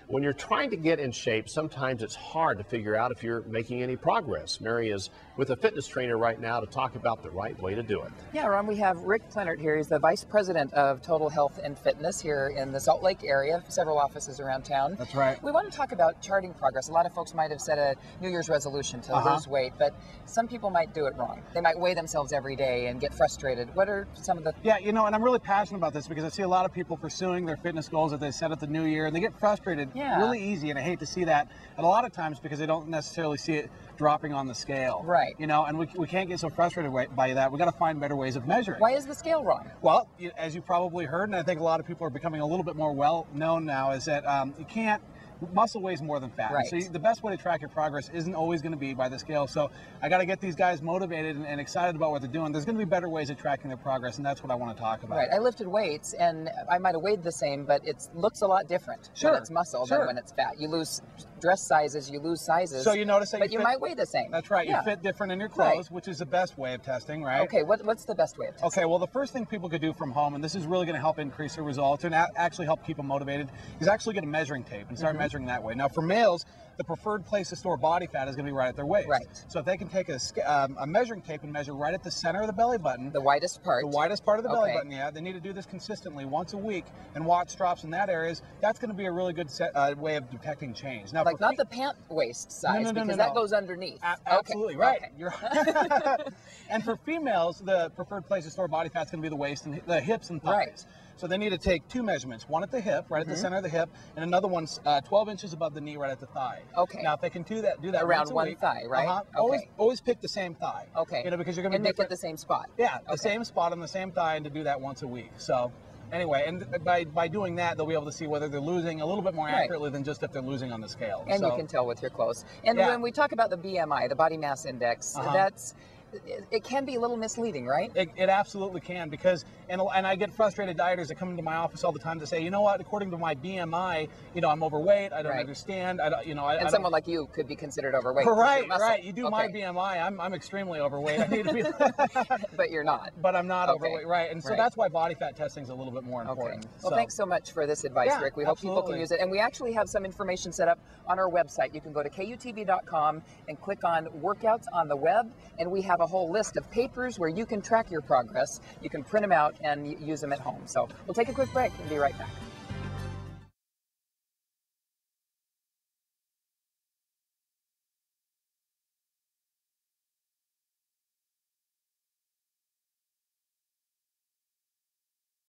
When you're trying to get in shape, sometimes it's hard to figure out if you're making any progress. Mary is with a fitness trainer right now to talk about the right way to do it. Yeah, Ron, we have Rick Plenert here. He's the Vice President of Total Health and Fitness here in the Salt Lake area, several offices around town. That's right. We want to talk about charting progress. A lot of folks might have set a New Year's resolution to lose weight, but some people might do it wrong. They might weigh themselves every day and get frustrated. What are some of the... Yeah, you know, and I'm really passionate about this because I see a lot of people pursuing their fitness goals that they set at the new year, and they get frustrated really easy, and I hate to see that. And a lot of times because they don't necessarily see it dropping on the scale. Right. You know, and we can't get so frustrated by that. We got to find better ways of measuring. Why is the scale wrong? Well, as you probably heard, and I think a lot of people are becoming a little bit more well known now, is that you can't. Muscle weighs more than fat. Right. So the best way to track your progress isn't always going to be by the scale. So I got to get these guys motivated and excited about what they're doing. There's going to be better ways of tracking their progress, and that's what I want to talk about. Right. I lifted weights, and I might have weighed the same, but it looks a lot different when it's muscle than when it's fat. You lose dress sizes, you lose sizes. So you notice that you might weigh the same. That's right. You fit different in your clothes, which is the best way of testing, right? Okay. What's the best way of testing? Okay. Well, the first thing people could do from home, and this is really going to help increase their results and actually help keep them motivated, is actually get a measuring tape and start measuring that way. Now, for males, the preferred place to store body fat is going to be right at their waist. Right. So if they can take a measuring tape and measure right at the center of the belly button. The widest part. The widest part of the belly button, yeah. They need to do this consistently once a week and watch drops in that areas. That's going to be a really good way of detecting change. Now, like not the pant waist size, because that goes underneath. Absolutely, right. You're And for females, the preferred place to store body fat is going to be the waist and the hips and thighs. Right. So they need to take two measurements, one at the hip, right at the center of the hip, and another one's 12 inches above the knee, right at the thigh. Okay. Now, if they can do that around one thigh, right? Always pick the same thigh. Okay. You know, because you're going to make it the same spot. Yeah, the same spot on the same thigh, and to do that once a week. So. Anyway, and by doing that, they'll be able to see whether they're losing a little bit more accurately than just if they're losing on the scale. And you can tell with your clothes. And when we talk about the BMI, the body mass index, it can be a little misleading, right? It absolutely can, because, and I get frustrated dieters that come into my office all the time to say, you know what, according to my BMI, you know, I'm overweight, I don't understand, and someone like you could be considered overweight. Right. You do my BMI, I'm extremely overweight. I need to be. But you're not. But I'm not overweight, right? And so that's why body fat testing is a little bit more important. Well, thanks so much for this advice, Rick. We hope people can use it. And we actually have some information set up on our website. You can go to KUTV.com and click on workouts on the web, and we have a whole list of papers where you can track your progress. You can print them out and use them at home. So we'll take a quick break and be right back.